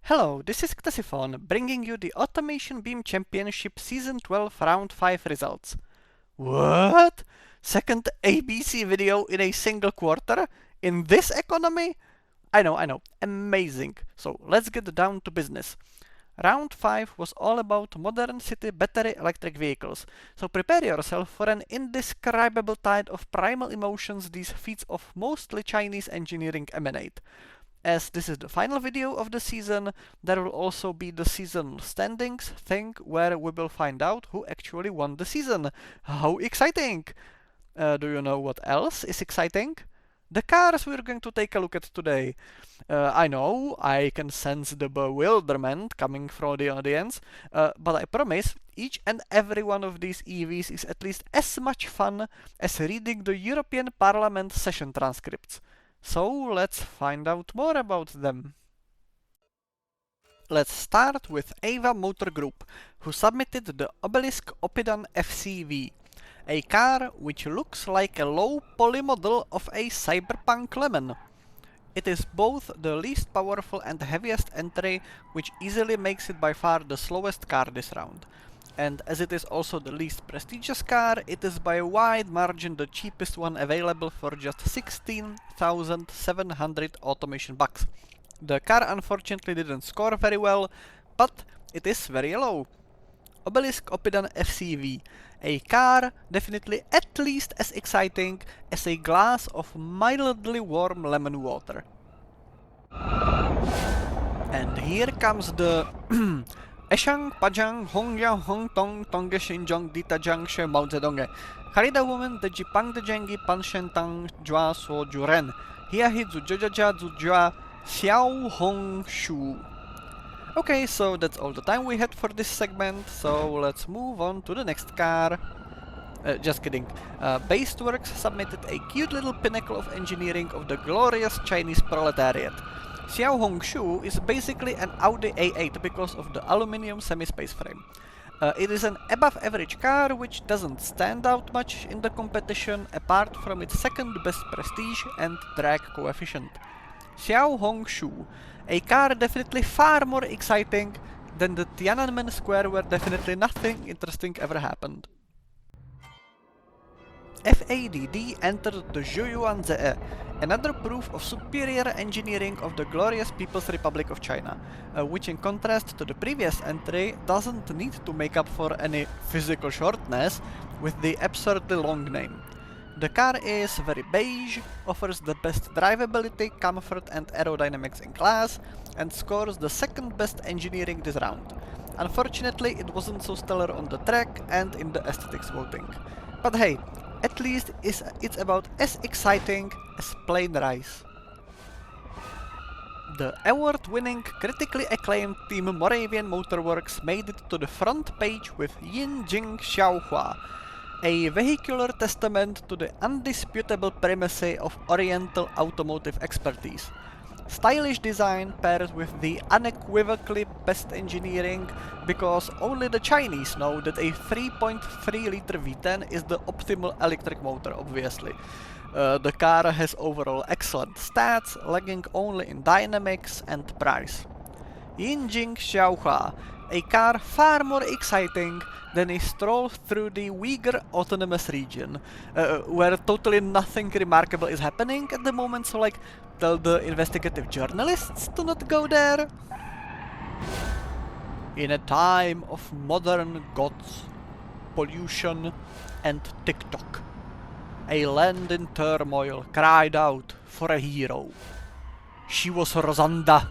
Hello, this is Ctesiphon, bringing you the Automation Beam Championship Season 12 Round 5 results. What? Second ABC video in a single quarter? In this economy? I know, amazing. So let's get down to business. Round 5 was all about modern city battery electric vehicles, so prepare yourself for an indescribable tide of primal emotions these feats of mostly Chinese engineering emanate. As this is the final video of the season, there will also be the seasonal standings thing where we will find out who actually won the season. How exciting! Do you know what else is exciting? The cars we're going to take a look at today. I know, I can sense the bewilderment coming from the audience, but I promise each and every one of these EVs is at least as much fun as reading the European Parliament session transcripts. So let's find out more about them. Let's start with Ava Motor Group, who submitted the Obelisk Oppidan FCV, a car which looks like a low poly model of a cyberpunk lemon. It is both the least powerful and heaviest entry, which easily makes it by far the slowest car this round. And as it is also the least prestigious car, it is by a wide margin the cheapest one available for just 16,700 automation bucks. The car unfortunately didn't score very well, but it is very low. Obelisk Oppidan FCV, a car definitely at least as exciting as a glass of mildly warm lemon water. And here comes the Eshang Pajang Hongyang Hong Tong Tonge Shinjong Dita Jang She Mao Zedonge Harida woman de Jipang de Jengi Pan Shen Tang Jua So Juren Hiahi Zu Jojaja Zu Jua Xiao Hong Shu. Okay, so that's all the time we had for this segment, so let's move on to the next car. Just kidding. Baseworks submitted a cute little pinnacle of engineering of the glorious Chinese proletariat. Xiao Hongshu is basically an Audi A8 because of the aluminum semi-space frame. It is an above-average car which doesn't stand out much in the competition apart from its second best prestige and drag coefficient. Xiao Hongshu, a car definitely far more exciting than the Tiananmen Square where definitely nothing interesting ever happened. FADD entered the Zhuyuanze, another proof of superior engineering of the glorious People's Republic of China, which in contrast to the previous entry doesn't need to make up for any physical shortness with the absurdly long name. The car is very beige, offers the best drivability, comfort and aerodynamics in class, and scores the second best engineering this round. Unfortunately, it wasn't so stellar on the track and in the aesthetics voting. But hey, at least it's about as exciting as plain rice. The award-winning, critically acclaimed team Moravian Motorworks made it to the front page with Yinjing Xiaohua, a vehicular testament to the undisputable primacy of Oriental automotive expertise. Stylish design paired with the unequivocally best engineering, because only the Chinese know that a 3.3-liter V10 is the optimal electric motor, obviously. The car has overall excellent stats, lagging only in dynamics and price. Yinjing Xiaohua, a car far more exciting than a stroll through the Uyghur Autonomous Region, where totally nothing remarkable is happening at the moment, so like, tell the investigative journalists to not go there. In a time of modern gods, pollution and TikTok, a land in turmoil cried out for a hero. She was Rosanda,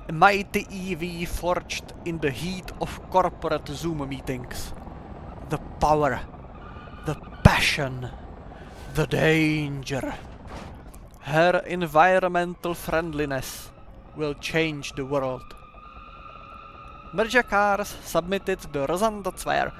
a mighty EV forged in the heat of corporate Zoom meetings. The power, the passion, the danger. Her environmental friendliness will change the world. Merja Cars submitted the Rosanda 2,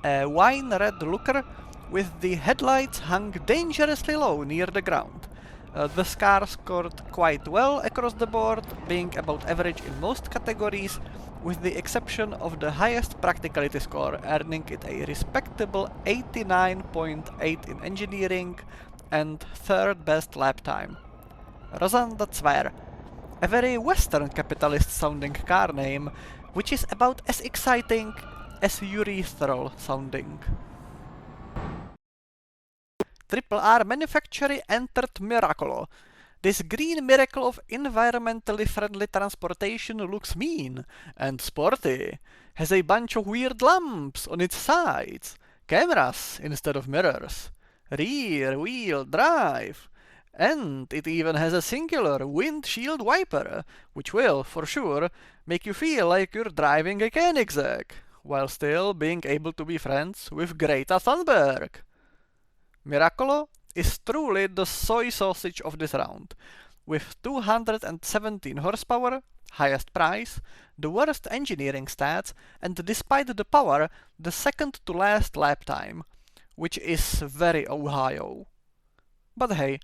a wine red looker with the headlights hung dangerously low near the ground. The car scored quite well across the board, being about average in most categories, with the exception of the highest practicality score, earning it a respectable 89.8 in engineering and third best lap time. Rosanda 2, a very Western capitalist sounding car name, which is about as exciting as urethral sounding. Triple R manufacturer entered Miracolo. This green miracle of environmentally friendly transportation looks mean and sporty, has a bunch of weird lamps on its sides, cameras instead of mirrors, rear wheel drive, and it even has a singular windshield wiper, which will, for sure, make you feel like you're driving a Koenigsegg, while still being able to be friends with Greta Thunberg. Miracolo is truly the soy sausage of this round, with 217 horsepower, highest price, the worst engineering stats, and despite the power, the second to last lap time, which is very Ohio. But hey,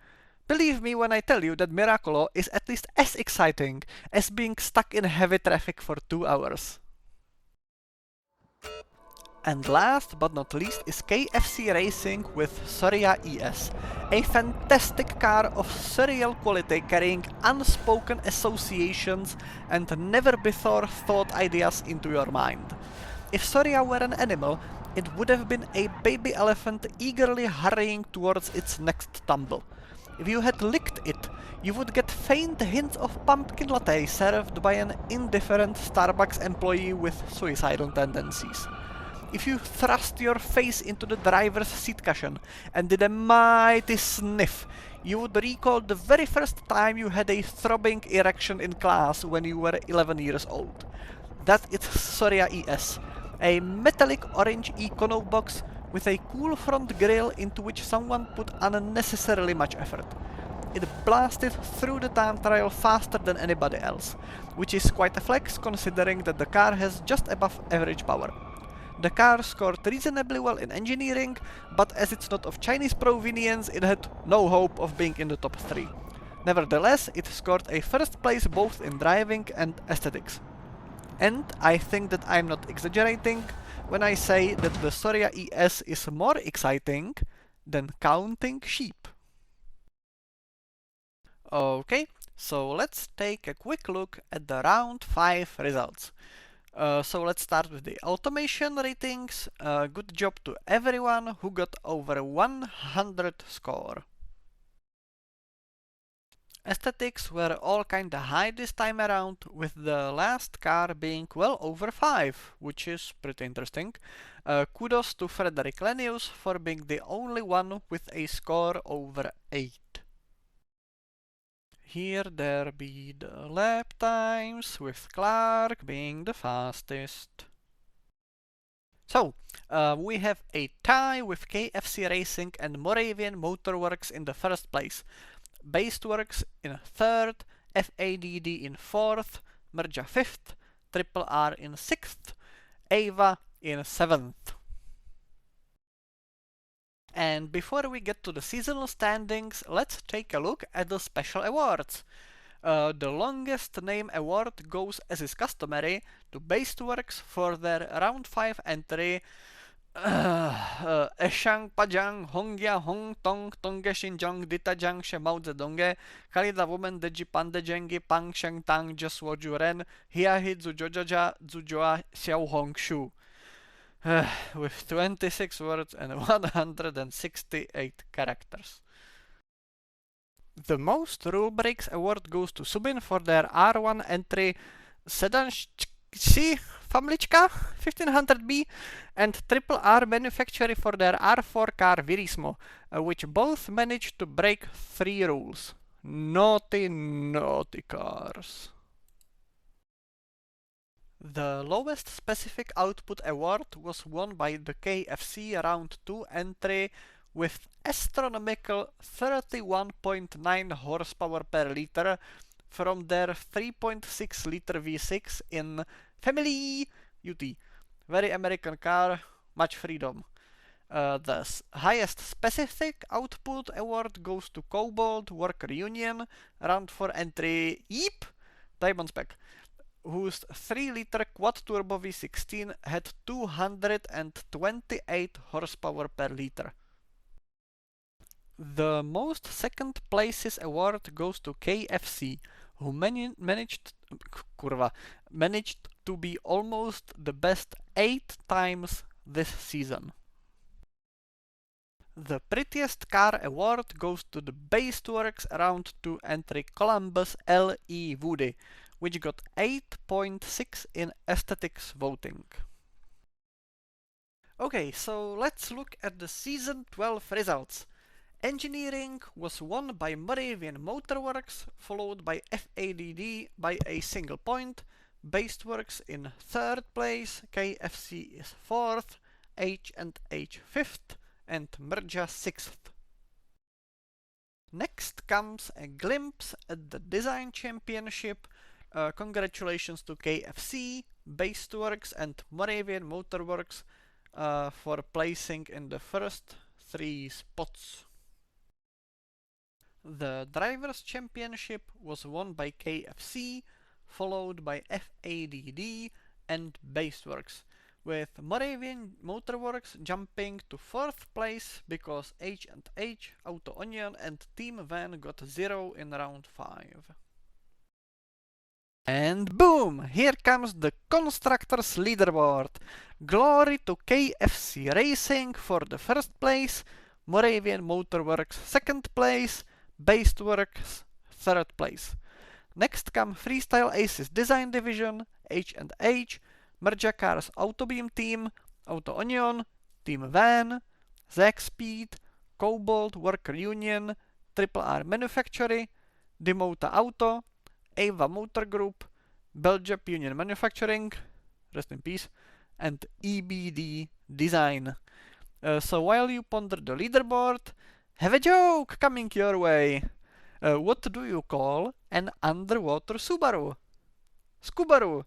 believe me when I tell you that Miracolo is at least as exciting as being stuck in heavy traffic for 2 hours. And last but not least is KFC Racing with Soria ES, a fantastic car of surreal quality carrying unspoken associations and never before thought ideas into your mind. If Soria were an animal, it would have been a baby elephant eagerly hurrying towards its next tumble. If you had licked it, you would get faint hints of pumpkin latte served by an indifferent Starbucks employee with suicidal tendencies. If you thrust your face into the driver's seat cushion and did a mighty sniff, you would recall the very first time you had a throbbing erection in class when you were 11 years old. That is Soria ES, a metallic orange Econo box with a cool front grille into which someone put unnecessarily much effort. It blasted through the time trial faster than anybody else, which is quite a flex considering that the car has just above average power. The car scored reasonably well in engineering, but as it's not of Chinese provenience, it had no hope of being in the top 3. Nevertheless, it scored a first place both in driving and aesthetics. And I think that I'm not exaggerating when I say that the Soria ES is more exciting than counting sheep. Okay, so let's take a quick look at the round 5 results. So let's start with the automation ratings. Good job to everyone who got over 100 score. Aesthetics were all kinda high this time around, with the last car being well over 5, which is pretty interesting. Kudos to Frederick Lenius for being the only one with a score over 8. Here there be the lap times, with Clark being the fastest. So, we have a tie with KFC Racing and Moravian Motorworks in the first place, Basedworks in third, FADD in fourth, Merja fifth, Triple R in sixth, Ava in seventh. And before we get to the seasonal standings, let's take a look at the special awards. The longest name award goes, as is customary, to Basedworks for their round 5 entry Eshang Pajang Hongya Hong Tong Tonge Shinjong Ditajang Shemao Zedonge Kalida Woman Deji Pandejengi Pang Sheng Tang Jaswo Juren Hiahi Zujojaja Zujoa Xiao Hong Shu. With 26 words and 168 characters. The most rule breaks award goes to Subin for their R1 entry Sedanshi Famlichka 1500B and Triple R manufacturer for their R4 car Virismo, which both managed to break 3 rules. Naughty, naughty cars. The lowest specific output award was won by the KFC round 2 entry with astronomical 31.9 horsepower per liter from their 3.6 liter V6 in Family UT. Very American car, much freedom. The highest specific output award goes to Cobalt Worker Union round 4 entry Yeep Diamond Spec, whose 3-liter quad-turbo V16 had 228 horsepower per liter. The most second places award goes to KFC, who managed to be almost the best 8 times this season. The prettiest car award goes to the Baseworks Round 2 entry Columbus L.E. Woody, which got 8.6 in aesthetics voting. Okay, so let's look at the Season 12 results. Engineering was won by Moravian Motorworks, followed by FADD by a single point, Baseworks in 3rd place, KFC is 4th, H&H 5th, and Merja 6th. Next comes a glimpse at the Design Championship. Congratulations to KFC, Baseworks and Moravian Motorworks for placing in the first 3 spots. The Drivers' Championship was won by KFC, followed by FADD and Baseworks, with Moravian Motorworks jumping to 4th place because H&H, Auto Onion and Team Van got 0 in round 5. And boom! Here comes the Constructors Leaderboard. Glory to KFC Racing for the 1st place, Moravian Motorworks 2nd place, Baseworks 3rd place. Next come Freestyle Aces Design Division, H&H, Merja Cars Autobeam Team, Auto Onion, Team Van, Zack Speed, Cobalt Worker Union, Triple R Manufacturing, Dimota Auto, Ava Motor Group, Belgium Union Manufacturing, rest in peace, and EBD Design. So while you ponder the leaderboard, have a joke coming your way. What do you call an underwater Subaru? Scubaru.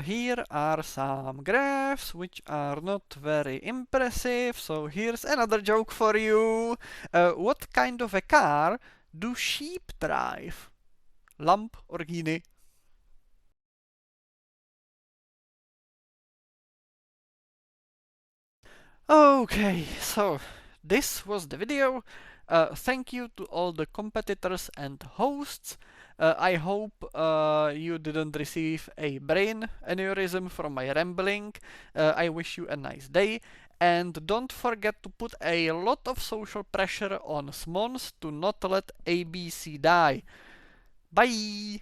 Here are some graphs which are not very impressive, so here's another joke for you. What kind of a car do sheep drive? Lamborghini. Okay, so this was the video. Thank you to all the competitors and hosts. I hope you didn't receive a brain aneurysm from my rambling. I wish you a nice day. And don't forget to put a lot of social pressure on Smons to not let ABC die. Bye!